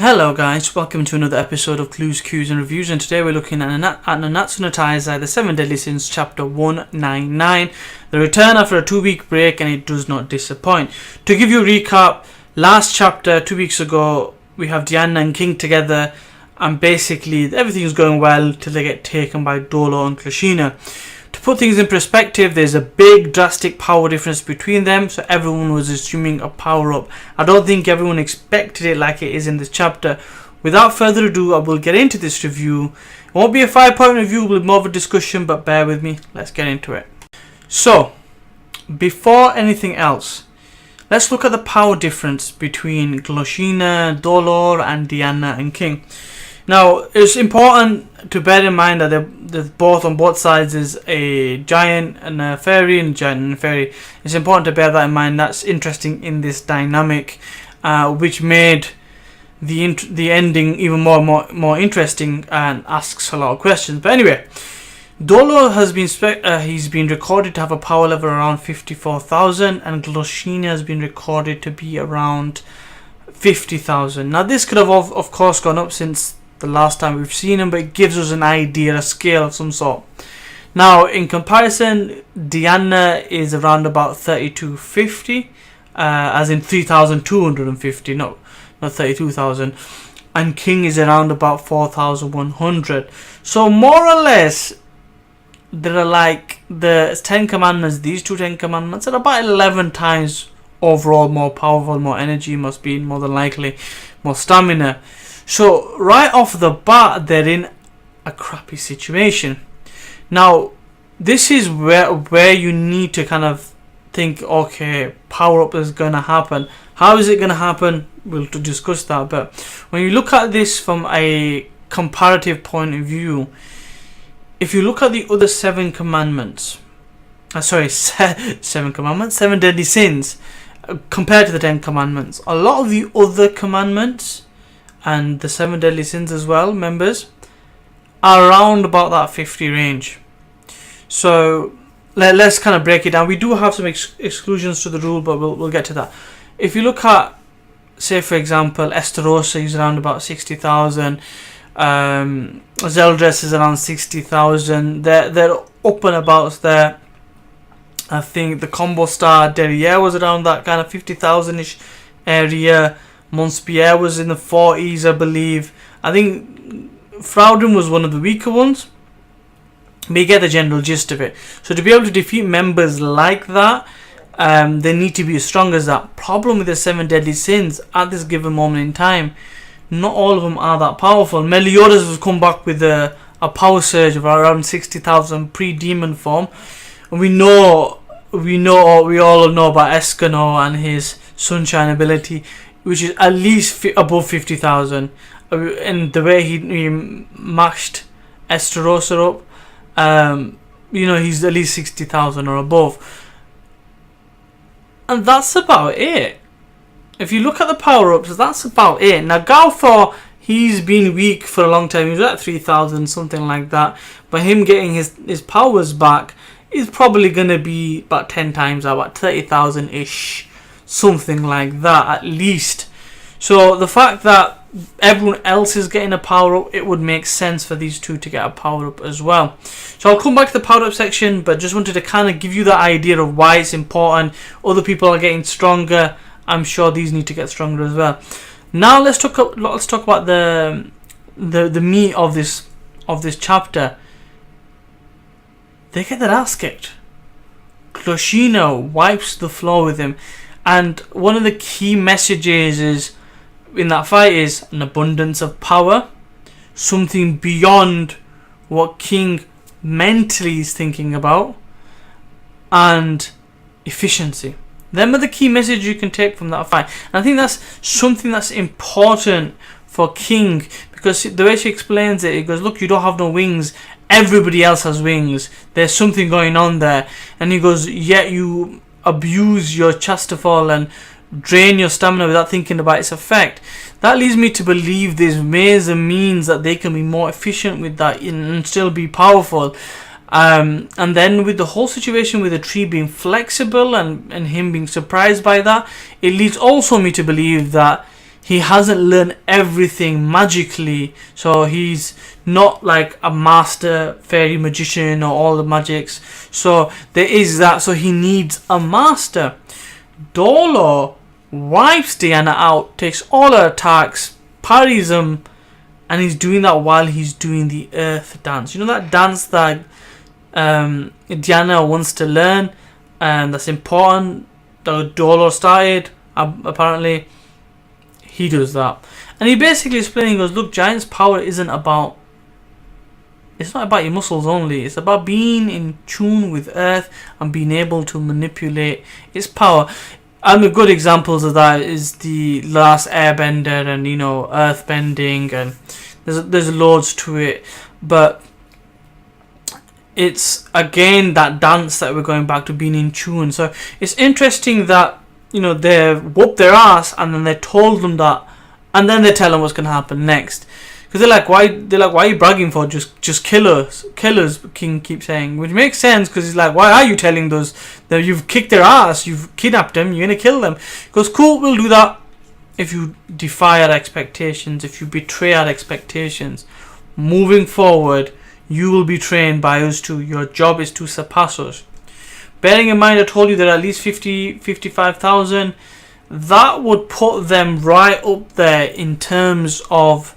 Hello guys, welcome to another episode of Clues, Cues and Reviews, and today we're looking at Nanatsu no Taizai, the 7 Deadly Sins, chapter 199, the return after a 2-week break, and it does not disappoint. To give you a recap, last chapter, 2 weeks ago, we have Diane and King together, and basically everything is going well till they get taken by Dolor and GLoxina. To put things in perspective, there's a big drastic power difference between them, so everyone was assuming a power up. I don't think everyone expected it like it is in this chapter. Without further ado, I will get into this review. It won't be a 5-point review, it will be more of a discussion, but bear with me, let's get into it. So, before anything else, let's look at the power difference between GLoxina, Dolor and Diane and King. Now, it's important to bear in mind that they're both on both sides is a giant and a fairy, and a giant and a fairy. It's important to bear that in mind. That's interesting in this dynamic, which made the ending even more interesting and asks a lot of questions. But anyway, Dolor has been he's been recorded to have a power level around 54,000, and GLoxina has been recorded to be around 50,000. Now, this could have of course gone up since the last time we've seen him, but it gives us an idea, a scale of some sort. Now, in comparison, Diane is around about 3250, as in 3,250, not 32,000, and King is around about 4,100. So more or less, there are like the 10 commandments, these two 10 commandments are about 11 times overall more powerful, more energy, more speed, more than likely, more stamina. So right off the bat, they're in a crappy situation. Now, this is where you need to kind of think, okay, power up is going to happen. How is it going to happen? We'll discuss that. But when you look at this from a comparative point of view, if you look at the other 7 commandments, 7 commandments, 7 deadly sins, compared to the 10 commandments, a lot of the other commandments and the 7 deadly sins as well, members, are around about that 50 range. So let's kind of break it down. We do have some exclusions to the rule, but we'll get to that. If you look at, say for example, Esterosa is around about 60,000, Zeldress is around 60,000. They're up and about there. I think the combo star Derriere was around that kind of 50,000-ish area. Monspierre was in the 40s, I believe. I think Fraudin was one of the weaker ones. But you get the general gist of it. So to be able to defeat members like that, they need to be as strong as that. Problem with the 7 deadly sins at this given moment in time, not all of them are that powerful. Meliodas has come back with a power surge of around 60,000 pre-demon form. And we all know about Escanor and his sunshine ability, which is at least above 50,000. And the way he mashed Esterosa up, he's at least 60,000 or above. And that's about it. If you look at the power-ups, that's about it. Now, Galfor, he's been weak for a long time. He was at 3,000, something like that. But him getting his powers back is probably going to be about 10 times that, about 30,000-ish. Something like that, at least. So the fact that everyone else is getting a power-up, it would make sense for these two to get a power-up as well. So I'll come back to the power-up section, but just wanted to kind of give you the idea of why it's important. Other people are getting stronger. I'm sure these need to get stronger as well. Now let's talk about the meat of this chapter. They get their ass kicked. GLoxina wipes the floor with him, and one of the key messages is in that fight is an abundance of power, something beyond what King mentally is thinking about, and efficiency. Them are the key messages you can take from that fight. And I think that's something that's important for King, because the way she explains it, he goes, look, you don't have no wings, everybody else has wings, there's something going on there. And he goes, yet you abuse your Chastafall and drain your stamina without thinking about its effect. That leads me to believe there's ways and means that they can be more efficient with that and still be powerful. And then with the whole situation with the tree being flexible and him being surprised by that, it leads also me to believe that he hasn't learned everything magically, so he's not like a master fairy magician or all the magics. So there is that, so he needs a master. Dolor wipes Diana out, takes all her attacks, parries them, and he's doing that while he's doing the earth dance. You know that dance that Diana wants to learn, and that's important, that Dolor started, apparently. He does that, and he basically explaining, goes, look, Giant's power isn't about, it's not about your muscles only, it's about being in tune with earth and being able to manipulate its power. And the good examples of that is the Last Airbender and, you know, earth bending, and there's loads to it, but it's again that dance that we're going back to, being in tune. So it's interesting that, you know, they whooped their ass and then they told them that, and then they tell them what's going to happen next. Because they're like, why are you bragging for? Just kill us, King keeps saying, which makes sense, because he's like, why are you telling those that you've kicked their ass, you've kidnapped them, you're going to kill them? He goes, cool, we'll do that if you defy our expectations, if you betray our expectations. Moving forward, you will be trained by us too. Your job is to surpass us. Bearing in mind, I told you there are at least 55,000. That would put them right up there in terms of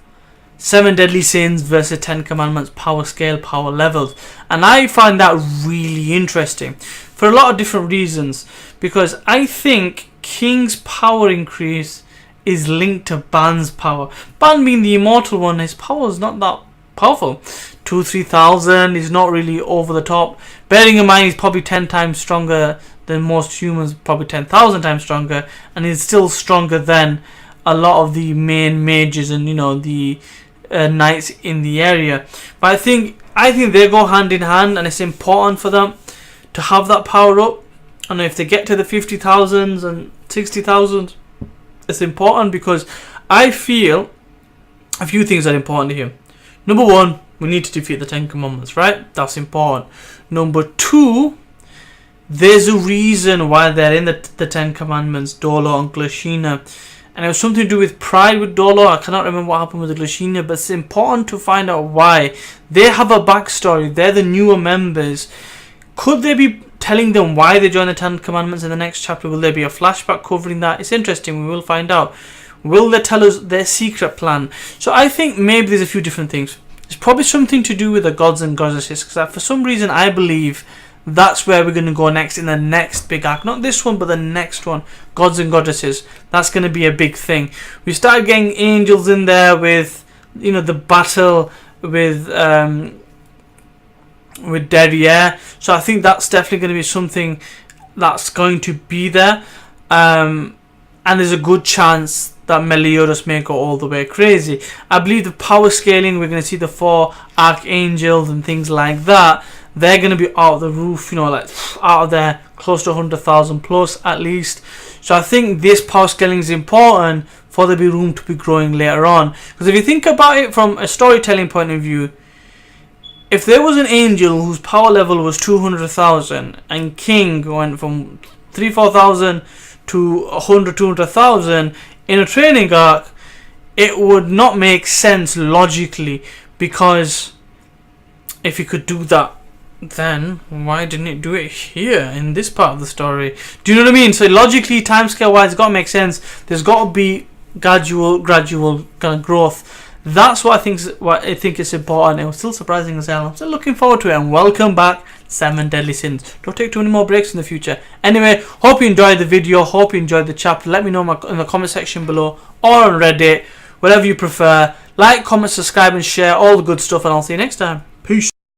7 deadly sins versus 10 commandments power scale, power levels. And I find that really interesting for a lot of different reasons. Because I think King's power increase is linked to Ban's power. Ban being the immortal one, his power is not that powerful. 2,000-3,000 is not really over the top. Bearing in mind he's probably 10 times stronger than most humans, probably 10,000 times stronger, and he's still stronger than a lot of the main mages and, you know, the knights in the area. But I think they go hand in hand, and it's important for them to have that power up. And if they get to the 50,000s and 60,000, it's important, because I feel a few things are important to him. Number one, we need to defeat the 10 commandments, right? That's important. Number two, there's a reason why they're in the 10 commandments, Dolor and GLoxina. And it was something to do with pride with Dolor. I cannot remember what happened with the GLoxina, but it's important to find out why. They have a backstory. They're the newer members. Could they be telling them why they joined the 10 commandments in the next chapter? Will there be a flashback covering that? It's interesting. We will find out. Will they tell us their secret plan? So I think maybe there's a few different things. It's probably something to do with the gods and goddesses, because for some reason I believe that's where we're going to go next in the next big arc. Not this one, but the next one. Gods and goddesses. That's going to be a big thing. We started getting angels in there with, you know, the battle with Diane. So I think that's definitely going to be something that's going to be there. And there's a good chance that Meliodas may go all the way crazy. I believe the power scaling, we're going to see the 4 archangels and things like that. They're going to be out of the roof, you know, like out of there, close to 100,000 plus at least. So I think this power scaling is important for there to be room to be growing later on. Because if you think about it from a storytelling point of view, if there was an angel whose power level was 200,000 and King went from 3,000-4,000 to 100,000-200,000 in a training arc, it would not make sense logically, because if you could do that, then why didn't it do it here in this part of the story? Do you know what I mean? So logically, timescale wise, it's got to make sense. There's got to be gradual kind of growth. That's what I think is important. It was still surprising as hell. I'm still looking forward to it. And welcome back, 7 Deadly Sins. Don't take too many more breaks in the future. Anyway, hope you enjoyed the video. Hope you enjoyed the chapter. Let me know in the comment section below or on Reddit, whatever you prefer. Like, comment, subscribe, and share all the good stuff. And I'll see you next time. Peace.